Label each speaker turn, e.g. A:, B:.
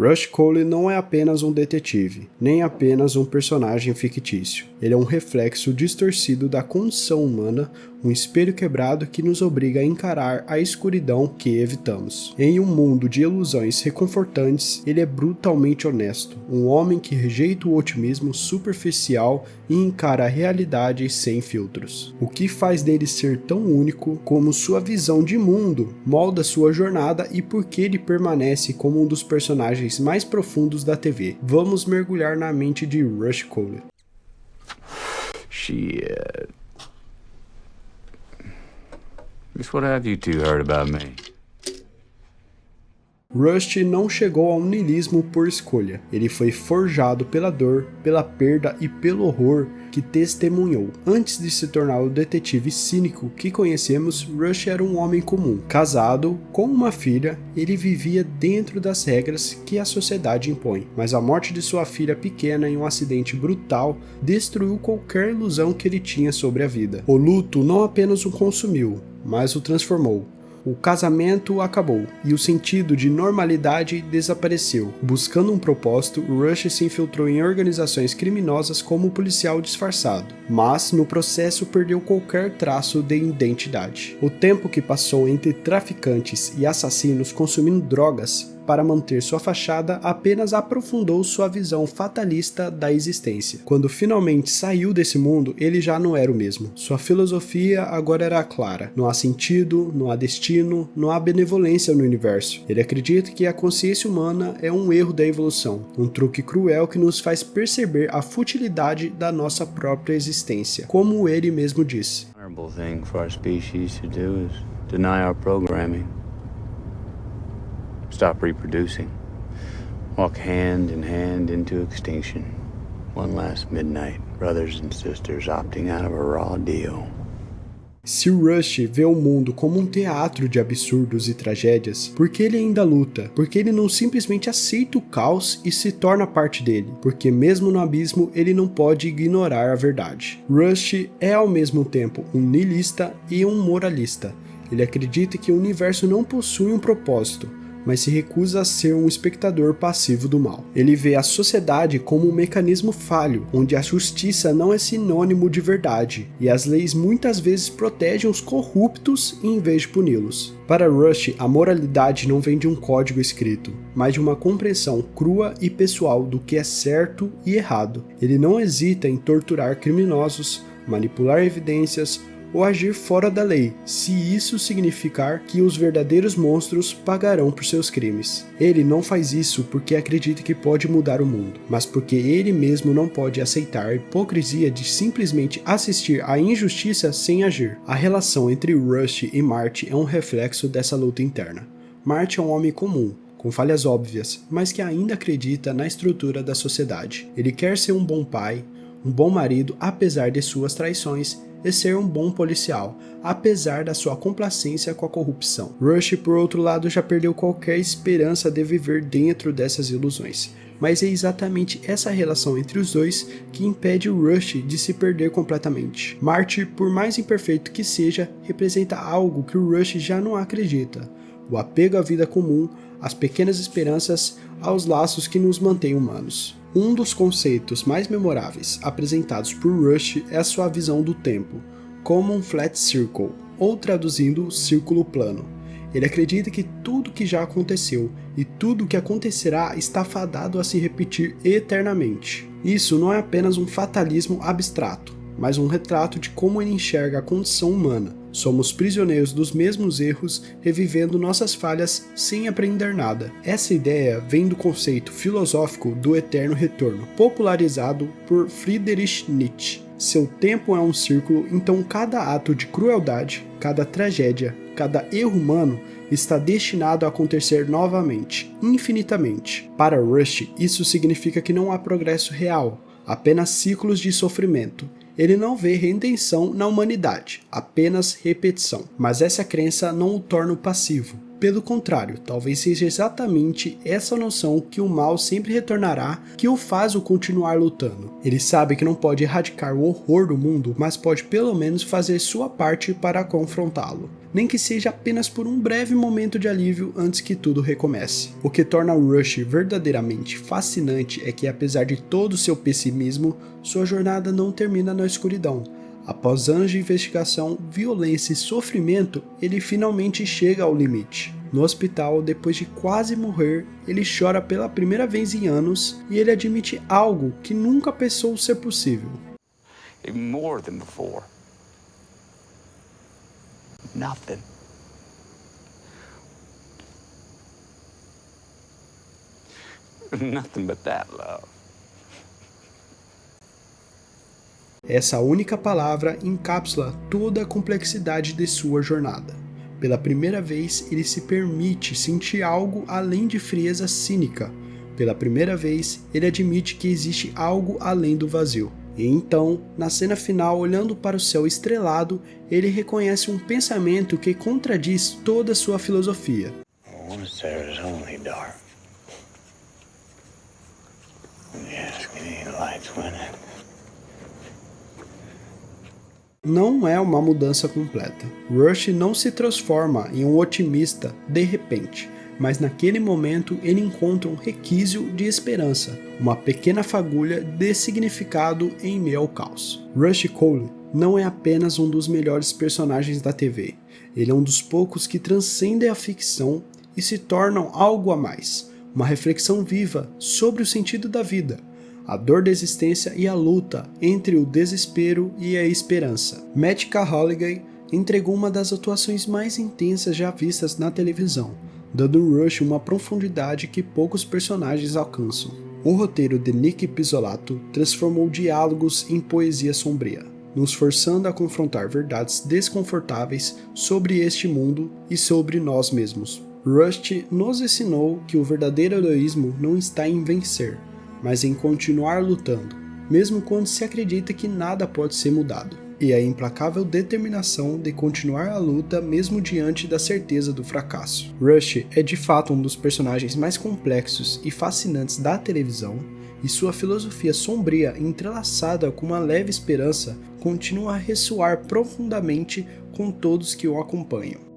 A: Rush Cole não é apenas um detetive, nem apenas um personagem fictício. Ele é um reflexo distorcido da condição humana, um espelho quebrado que nos obriga a encarar a escuridão que evitamos. Em um mundo de ilusões reconfortantes, ele é brutalmente honesto, um homem que rejeita o otimismo superficial e encara a realidade sem filtros. O que faz dele ser tão único, como sua visão de mundo, molda sua jornada e por que ele permanece como um dos personagens mais profundos da TV. Vamos mergulhar na mente de Rush Cole.
B: Shit. Just what have you two heard about me?
A: Rust não chegou ao niilismo por escolha. Ele foi forjado pela dor, pela perda e pelo horror que testemunhou. Antes de se tornar o detetive cínico que conhecemos, Rush era um homem comum. Casado, com uma filha, ele vivia dentro das regras que a sociedade impõe. Mas a morte de sua filha pequena em um acidente brutal destruiu qualquer ilusão que ele tinha sobre a vida. O luto não apenas o consumiu, mas o transformou. O casamento acabou e o sentido de normalidade desapareceu. Buscando um propósito, Rush se infiltrou em organizações criminosas como policial disfarçado, mas no processo perdeu qualquer traço de identidade. O tempo que passou entre traficantes e assassinos consumindo drogas para manter sua fachada apenas aprofundou sua visão fatalista da existência. Quando finalmente saiu desse mundo, ele já não era o mesmo. Sua filosofia agora era clara. Não há sentido, não há destino, não há benevolência no universo. Ele acredita que a consciência humana é um erro da evolução, um truque cruel que nos faz perceber a futilidade da nossa própria existência, como ele mesmo disse.
B: The honorable thing for our species to do is deny our programming. Stop reproducing. Walk hand in hand into extinction. One last midnight, brothers and sisters opting out of a raw deal.
A: Se Rush vê o mundo como um teatro de absurdos e tragédias, por que ele ainda luta? Porque ele não simplesmente aceita o caos e se torna parte dele? Porque mesmo no abismo, ele não pode ignorar a verdade. Rush é ao mesmo tempo um niilista e um moralista. Ele acredita que o universo não possui um propósito, mas se recusa a ser um espectador passivo do mal. Ele vê a sociedade como um mecanismo falho, onde a justiça não é sinônimo de verdade, e as leis muitas vezes protegem os corruptos em vez de puni-los. Para Rush, a moralidade não vem de um código escrito, mas de uma compreensão crua e pessoal do que é certo e errado. Ele não hesita em torturar criminosos, manipular evidências, ou agir fora da lei, se isso significar que os verdadeiros monstros pagarão por seus crimes. Ele não faz isso porque acredita que pode mudar o mundo, mas porque ele mesmo não pode aceitar a hipocrisia de simplesmente assistir à injustiça sem agir. A relação entre Rush e Marty é um reflexo dessa luta interna. Marty é um homem comum, com falhas óbvias, mas que ainda acredita na estrutura da sociedade. Ele quer ser um bom pai, um bom marido apesar de suas traições, e ser um bom policial, apesar da sua complacência com a corrupção. Rush, por outro lado, já perdeu qualquer esperança de viver dentro dessas ilusões, mas é exatamente essa relação entre os dois que impede o Rush de se perder completamente. Marty, por mais imperfeito que seja, representa algo que o Rush já não acredita: o apego à vida comum, às pequenas esperanças, aos laços que nos mantêm humanos. Um dos conceitos mais memoráveis apresentados por Rush é a sua visão do tempo, como um flat circle, ou traduzindo, círculo plano. Ele acredita que tudo que já aconteceu e tudo que acontecerá está fadado a se repetir eternamente. Isso não é apenas um fatalismo abstrato, mas um retrato de como ele enxerga a condição humana. Somos prisioneiros dos mesmos erros, revivendo nossas falhas sem aprender nada. Essa ideia vem do conceito filosófico do eterno retorno, popularizado por Friedrich Nietzsche. Seu tempo é um círculo, então cada ato de crueldade, cada tragédia, cada erro humano está destinado a acontecer novamente, infinitamente. Para Rush, isso significa que não há progresso real, apenas ciclos de sofrimento. Ele não vê redenção na humanidade, apenas repetição. Mas essa crença não o torna passivo. Pelo contrário, talvez seja exatamente essa noção que o mal sempre retornará que o faz o continuar lutando. Ele sabe que não pode erradicar o horror do mundo, mas pode pelo menos fazer sua parte para confrontá-lo. Nem que seja apenas por um breve momento de alívio antes que tudo recomece. O que torna Rush verdadeiramente fascinante é que, apesar de todo o seu pessimismo, sua jornada não termina na escuridão. Após anos de investigação, violência e sofrimento, ele finalmente chega ao limite. No hospital, depois de quase morrer, ele chora pela primeira vez em anos e ele admite algo que nunca pensou ser possível.
B: More than before. Nothing. Nothing but that love.
A: Essa única palavra encapsula toda a complexidade de sua jornada. Pela primeira vez, ele se permite sentir algo além de frieza cínica. Pela primeira vez, ele admite que existe algo além do vazio. E então, na cena final, olhando para o céu estrelado, ele reconhece um pensamento que contradiz toda a sua filosofia.
B: Once there is only dark. Yes, we need lights when it...
A: Não é uma mudança completa. Rush não se transforma em um otimista de repente, mas naquele momento ele encontra um requisito de esperança, uma pequena fagulha de significado em meio ao caos. Rush Cole não é apenas um dos melhores personagens da TV, ele é um dos poucos que transcendem a ficção e se tornam algo a mais, uma reflexão viva sobre o sentido da vida, a dor da existência e a luta entre o desespero e a esperança. Matt Callaghan entregou uma das atuações mais intensas já vistas na televisão, dando Rush uma profundidade que poucos personagens alcançam. O roteiro de Nick Pizzolatto transformou diálogos em poesia sombria, nos forçando a confrontar verdades desconfortáveis sobre este mundo e sobre nós mesmos. Rush nos ensinou que o verdadeiro heroísmo não está em vencer, mas em continuar lutando, mesmo quando se acredita que nada pode ser mudado, e a implacável determinação de continuar a luta mesmo diante da certeza do fracasso. Rush é de fato um dos personagens mais complexos e fascinantes da televisão, e sua filosofia sombria, entrelaçada com uma leve esperança, continua a ressoar profundamente com todos que o acompanham.